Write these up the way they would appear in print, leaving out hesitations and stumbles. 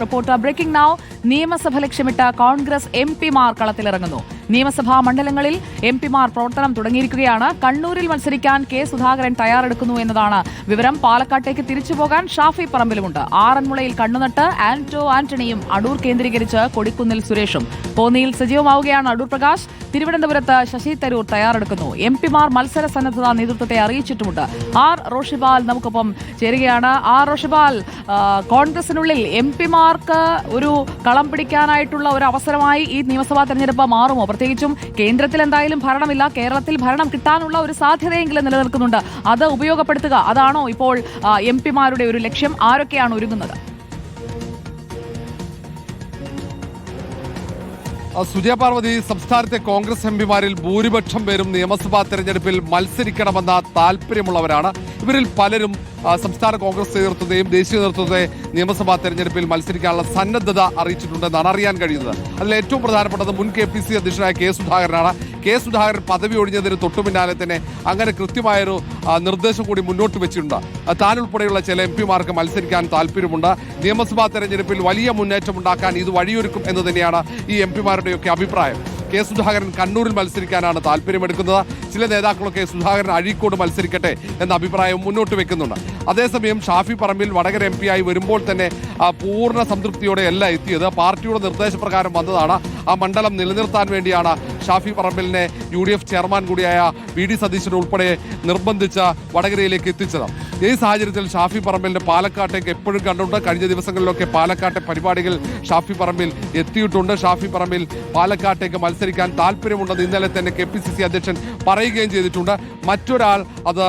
Report breaking now. നിയമസഭ ലക്ഷ്യമിട്ട് കോൺഗ്രസ് എംപിമാർ കളത്തിലിറങ്ങുന്നു. നിയമസഭാ മണ്ഡലങ്ങളിൽ എംപിമാർ പ്രവർത്തനം തുടങ്ങിയിരിക്കുകയാണ്. കണ്ണൂരിൽ മത്സരിക്കാൻ കെ സുധാകരൻ തയ്യാറെടുക്കുന്നു എന്നതാണ് വിവരം. പാലക്കാട്ടേക്ക് തിരിച്ചുപോകാൻ ഷാഫി പറമ്പിലുമുണ്ട്. ആറന്മുളയിൽ കണ്ണുനട്ട് ആന്റോ ആന്റണിയും അടൂർ കേന്ദ്രീകരിച്ച് കൊടിക്കുന്നിൽ സുരേഷും. കോന്നിയിൽ സജീവമാവുകയാണ് അടൂർ പ്രകാശ്. തിരുവനന്തപുരത്ത് ശശി തരൂർ തയ്യാറെടുക്കുന്നു. എംപിമാർ മത്സര സന്നദ്ധത നേതൃത്വത്തെ അറിയിച്ചിട്ടുമുണ്ട്. ആർ റോഷിപാൽ നമുക്കൊപ്പം ചേരുകയാണ്. ആർ റോഷിപാൽ, കോൺഗ്രസിനുള്ളിൽ എംപിമാർക്ക് ഒരു കളം പിടിക്കാനായിട്ടുള്ള ഒരു അവസരമായി ഈ നിയമസഭാ തെരഞ്ഞെടുപ്പ് മാറുമോ? പ്രത്യേകിച്ചും കേന്ദ്രത്തിൽ എന്തായാലും ഭരണമില്ല, കേരളത്തിൽ ഭരണം കിട്ടാനുള്ള ഒരു സാധ്യതയെങ്കിലും നിലനിൽക്കുന്നുണ്ട്. അത് ഉപയോഗപ്പെടുത്തുക, അതാണോ ഇപ്പോൾ എംപിമാരുടെ ഒരു ലക്ഷ്യം? ആരൊക്കെയാണ് ഒരുങ്ങുന്നത്? സുജയ പാർവതി, സംസ്ഥാനത്തെ കോൺഗ്രസ് എംപിമാരിൽ ഭൂരിപക്ഷം പേരും നിയമസഭാ തെരഞ്ഞെടുപ്പിൽ മത്സരിക്കണമെന്ന താല്പര്യമുള്ളവരാണ്. ഇവരിൽ പലരും സംസ്ഥാന കോൺഗ്രസ് നേതൃത്വത്തെയും ദേശീയ നേതൃത്വത്തെ നിയമസഭാ തെരഞ്ഞെടുപ്പിൽ മത്സരിക്കാനുള്ള സന്നദ്ധത അറിയിച്ചിട്ടുണ്ടെന്നാണ് അറിയാൻ കഴിയുന്നത്. അതിൽ ഏറ്റവും പ്രധാനപ്പെട്ടത് മുൻ KPCC അധ്യക്ഷനായ കെ സുധാകരനാണ്. കെ സുധാകരൻ പദവി ഒഴിഞ്ഞതിന് തൊട്ടു പിന്നാലെ തന്നെ അങ്ങനെ കൃത്യമായൊരു നിർദ്ദേശം കൂടി മുന്നോട്ട് വെച്ചിട്ടുണ്ട്. താൻ ഉൾപ്പെടെയുള്ള ചില എംപിമാർക്ക് മത്സരിക്കാൻ താല്പര്യമുണ്ട്. നിയമസഭാ തെരഞ്ഞെടുപ്പിൽ വലിയ മുന്നേറ്റം ഉണ്ടാക്കാൻ ഇത് വഴിയൊരുക്കും എന്ന് തന്നെയാണ് ഈ എംപിമാരുടെയൊക്കെ അഭിപ്രായം. കെ സുധാകരൻ കണ്ണൂരിൽ മത്സരിക്കാനാണ് താല്പര്യമെടുക്കുന്നത്. ചില നേതാക്കളൊക്കെ സുധാകരൻ അഴീക്കോട് മത്സരിക്കട്ടെ എന്ന അഭിപ്രായം മുന്നോട്ട് വെക്കുന്നുണ്ട്. അതേസമയം ഷാഫി പറമ്പിൽ വടകര MP ആയി വരുമ്പോൾ തന്നെ പൂർണ്ണ സംതൃപ്തിയോടെയല്ല എത്തിയത്. പാർട്ടിയുടെ നിർദ്ദേശപ്രകാരം വന്നതാണ്. ആ മണ്ഡലം നിലനിർത്താൻ വേണ്ടിയാണ് ഷാഫി പറമ്പിലിനെ UDF ചെയർമാൻ കൂടിയായ VD സതീശൻ ഉൾപ്പെടെ നിർബന്ധിച്ച് വടകരയിലേക്ക് എത്തിച്ചത്. ഈ സാഹചര്യത്തിൽ ഷാഫി പറമ്പിലിന്റെ പാലക്കാട്ടേക്ക് എപ്പോഴും കണ്ടുണ്ട്. കഴിഞ്ഞ ദിവസങ്ങളിലൊക്കെ പാലക്കാട്ടെ പരിപാടികൾ ഷാഫി പറമ്പിൽ എത്തിയിട്ടുണ്ട്. ഷാഫി പറമ്പിൽ പാലക്കാട്ടേക്ക് മത്സരിക്കാൻ താല്പര്യമുണ്ടെന്ന് ഇന്നലെ തന്നെ KPCC അധ്യക്ഷൻ പറയുകയും ചെയ്തിട്ടുണ്ട്. മറ്റൊരാൾ അത്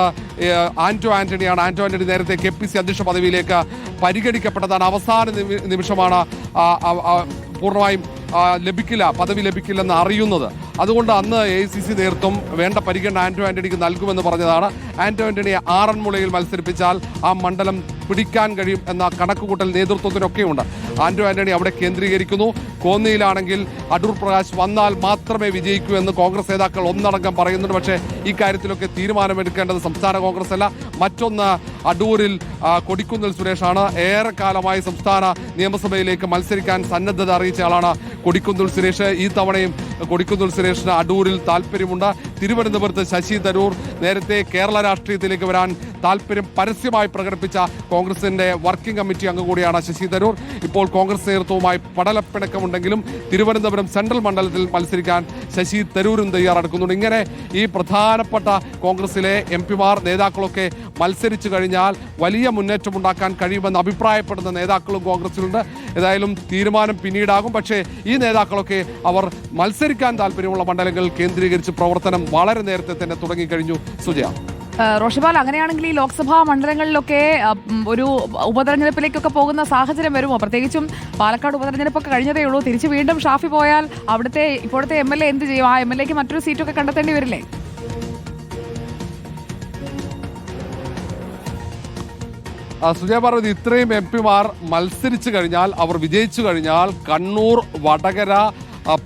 ആന്റോ ആന്റണിയാണ്. ആന്റോ ആന്റണി നേരത്തെ KPCC അധ്യക്ഷ പദവിയിലേക്ക് പരിഗണിക്കപ്പെട്ടതാണ്. അവസാന നിമിഷമാണ് പൂർണ്ണമായും പദവി ലഭിക്കില്ലെന്ന് അറിയുന്നത്. അതുകൊണ്ട് അന്ന് AICC നേതൃത്വം വേണ്ട പരിഗണന ആന്റോ ആന്റണിക്ക് നൽകുമെന്ന് പറഞ്ഞതാണ്. ആന്റോ ആന്റണിയെ ആറന്മുളയിൽ മത്സരിപ്പിച്ചാൽ ആ മണ്ഡലം പിടിക്കാൻ കഴിയും എന്ന കണക്കുകൂട്ടൽ നേതൃത്വത്തിനൊക്കെയുണ്ട്. ആന്റോ ആന്റണി അവിടെ കേന്ദ്രീകരിക്കുന്നു. കോന്നിയിലാണെങ്കിൽ അടൂർ പ്രകാശ് വന്നാൽ മാത്രമേ വിജയിക്കൂ എന്ന് കോൺഗ്രസ് നേതാക്കൾ ഒന്നടങ്കം പറയുന്നുണ്ട്. പക്ഷേ ഈ കാര്യത്തിലൊക്കെ തീരുമാനമെടുക്കേണ്ടത് സംസ്ഥാന കോൺഗ്രസ് അല്ല. മറ്റൊന്ന്, അടൂരിൽ കൊടിക്കുന്നിൽ സുരേഷാണ്. ഏറെക്കാലമായി സംസ്ഥാന നിയമസഭയിലേക്ക് മത്സരിക്കാൻ സന്നദ്ധത അറിയിച്ച ആളാണ് കൊടിക്കുന്നിൽ സുരേഷ്. ഈ തവണയും കൊടിക്കുന്നിൽ സുരേഷിന് അടൂരിൽ താല്പര്യമുണ്ട്. തിരുവനന്തപുരത്ത് ശശി തരൂർ നേരത്തെ കേരള രാഷ്ട്രീയത്തിലേക്ക് വരാൻ താല്പര്യം പരസ്യമായി പ്രകടിപ്പിച്ച കോൺഗ്രസിന്റെ വർക്കിംഗ് കമ്മിറ്റി അംഗം കൂടിയാണ് ശശി തരൂർ. ഇപ്പോൾ കോൺഗ്രസ് നേതൃത്വവുമായി പടലപ്പിണക്കമുണ്ടെങ്കിലും തിരുവനന്തപുരം സെൻട്രൽ മണ്ഡലത്തിൽ മത്സരിക്കാൻ ശശി തരൂരും തയ്യാറെടുക്കുന്നുണ്ട്. ഇങ്ങനെ ഈ പ്രധാനപ്പെട്ട കോൺഗ്രസിലെ എംപിമാർ നേതാക്കളൊക്കെ മത്സരിച്ചു കഴിഞ്ഞാൽ വലിയ മുന്നേറ്റമുണ്ടാക്കാൻ കഴിയുമെന്ന് അഭിപ്രായപ്പെടുന്ന നേതാക്കളും കോൺഗ്രസിലുണ്ട്. ഏതായാലും തീരുമാനം പിന്നീടാകും. പക്ഷേ ഈ നേതാക്കളൊക്കെ അവർ മത്സരിക്കാൻ താല്പര്യമുള്ള മണ്ഡലങ്ങളിൽ കേന്ദ്രീകരിച്ച് പ്രവർത്തനം വളരെ നേരത്തെ തന്നെ തുടങ്ങിക്കഴിഞ്ഞു. സുജയ. റോഷിപാൽ, അങ്ങനെയാണെങ്കിൽ ഈ ലോക്സഭാ മണ്ഡലങ്ങളിലൊക്കെ ഒരു ഉപതെരഞ്ഞെടുപ്പിലേക്കൊക്കെ പോകുന്ന സാഹചര്യം വരുമോ? പ്രത്യേകിച്ചും പാലക്കാട് ഉപതെരഞ്ഞെടുപ്പൊക്കെ കഴിഞ്ഞതേ ഉള്ളൂ. തിരിച്ച് വീണ്ടും ഷാഫി പോയാൽ അവിടുത്തെ ഇപ്പോഴത്തെ MLA എന്ത് ചെയ്യും? ആ MLAക്ക് മറ്റൊരു സീറ്റൊക്കെ കണ്ടെത്തേണ്ടി വരില്ലേ? സുജയ പാർവതി, ഇത്രയും എംപിമാർ മത്സരിച്ചു കഴിഞ്ഞാൽ, അവർ വിജയിച്ചു കഴിഞ്ഞാൽ കണ്ണൂർ, വടകര,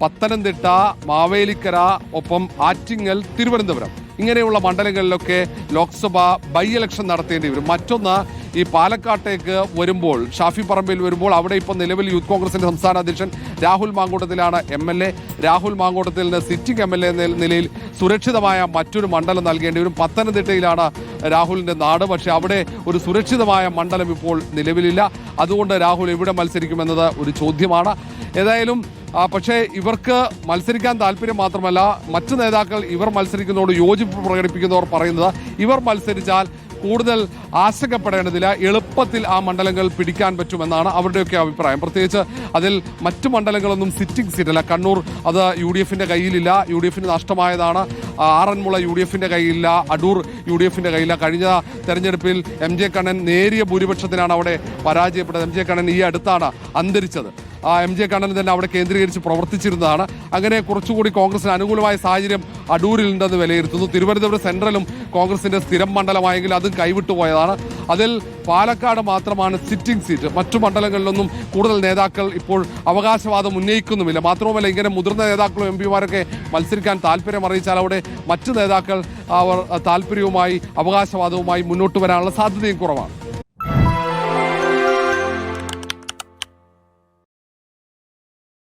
പത്തനംതിട്ട, മാവേലിക്കര, ഒപ്പം ആറ്റിങ്ങൽ, തിരുവനന്തപുരം ഇങ്ങനെയുള്ള മണ്ഡലങ്ങളിലൊക്കെ ലോക്സഭ ബൈ ഇലക്ഷൻ നടത്തേണ്ടി വരും. മറ്റൊന്ന്, ഈ പാലക്കാട്ടേക്ക് വരുമ്പോൾ, ഷാഫി പറമ്പിൽ വരുമ്പോൾ അവിടെ ഇപ്പോൾ നിലവിൽ യൂത്ത് കോൺഗ്രസിന്റെ സംസ്ഥാന അധ്യക്ഷൻ രാഹുൽ മാങ്കൂട്ടത്തിലാണ് MLA. രാഹുൽ മാങ്കൂട്ടത്തിന് സിറ്റിംഗ് MLA എന്ന നിലയിൽ സുരക്ഷിതമായ മറ്റൊരു മണ്ഡലം നൽകേണ്ടി വരും. പത്തനംതിട്ടയിലാണ് രാഹുലിന്റെ നാട്. പക്ഷെ അവിടെ ഒരു സുരക്ഷിതമായ മണ്ഡലം ഇപ്പോൾ നിലവിലില്ല. അതുകൊണ്ട് രാഹുൽ എവിടെ മത്സരിക്കുമെന്നത് ഒരു ചോദ്യമാണ്. ഏതായാലും പക്ഷേ ഇവർക്ക് മത്സരിക്കാൻ താല്പര്യം മാത്രമല്ല, മറ്റു നേതാക്കൾ ഇവർ മത്സരിക്കുന്നതോട് യോജിപ്പ് പ്രകടിപ്പിക്കുന്നവർ പറയുന്നത് ഇവർ മത്സരിച്ചാൽ കൂടുതൽ ആശങ്കപ്പെടേണ്ടതില്ല, എളുപ്പത്തിൽ ആ മണ്ഡലങ്ങൾ പിടിക്കാൻ പറ്റുമെന്നാണ് അവരുടെയൊക്കെ അഭിപ്രായം. പ്രത്യേകിച്ച് അതിൽ മറ്റു മണ്ഡലങ്ങളൊന്നും സിറ്റിംഗ് സീറ്റല്ല. കണ്ണൂർ അത് UDFന്റെ കയ്യിലില്ല, UDFന് നഷ്ടമായതാണ്. ആറന്മുള UDFന്റെ കയ്യിലില്ല, അടൂർ UDFന്റെ കയ്യില്ല. കഴിഞ്ഞ തെരഞ്ഞെടുപ്പിൽ MJ കണ്ണൻ നേരിയ ഭൂരിപക്ഷത്തിനാണ് അവിടെ പരാജയപ്പെട്ടത്. MJ കണ്ണൻ ഈ അടുത്താണ് അന്തരിച്ചത്. MJ കണ്ണൻ തന്നെ അവിടെ കേന്ദ്രീകരിച്ച് പ്രവർത്തിച്ചിരുന്നതാണ്. അങ്ങനെ കുറച്ചുകൂടി കോൺഗ്രസിന് അനുകൂലമായ സാഹചര്യം അടൂരിലുണ്ടെന്ന് വിലയിരുത്തുന്നു. തിരുവനന്തപുരം സെൻട്രലും കോൺഗ്രസിന്റെ സ്ഥിരം മണ്ഡലമായെങ്കിൽ അത് കൈവിട്ടുപോയതാണ്. അതിൽ പാലക്കാട് മാത്രമാണ് സിറ്റിംഗ് സീറ്റ്. മറ്റു മണ്ഡലങ്ങളിലൊന്നും കൂടുതൽ നേതാക്കൾ ഇപ്പോൾ അവകാശവാദം ഉന്നയിക്കുന്നുമില്ല. മാത്രവുമല്ല, ഇങ്ങനെ മുതിർന്ന നേതാക്കളും MPമാരൊക്കെ മത്സരിക്കാൻ താല്പര്യം അറിയിച്ചാൽ അവിടെ മറ്റു നേതാക്കൾ അവർ താല്പര്യവുമായി അവകാശവാദവുമായി മുന്നോട്ട് വരാനുള്ള സാധ്യതയും കുറവാണ്.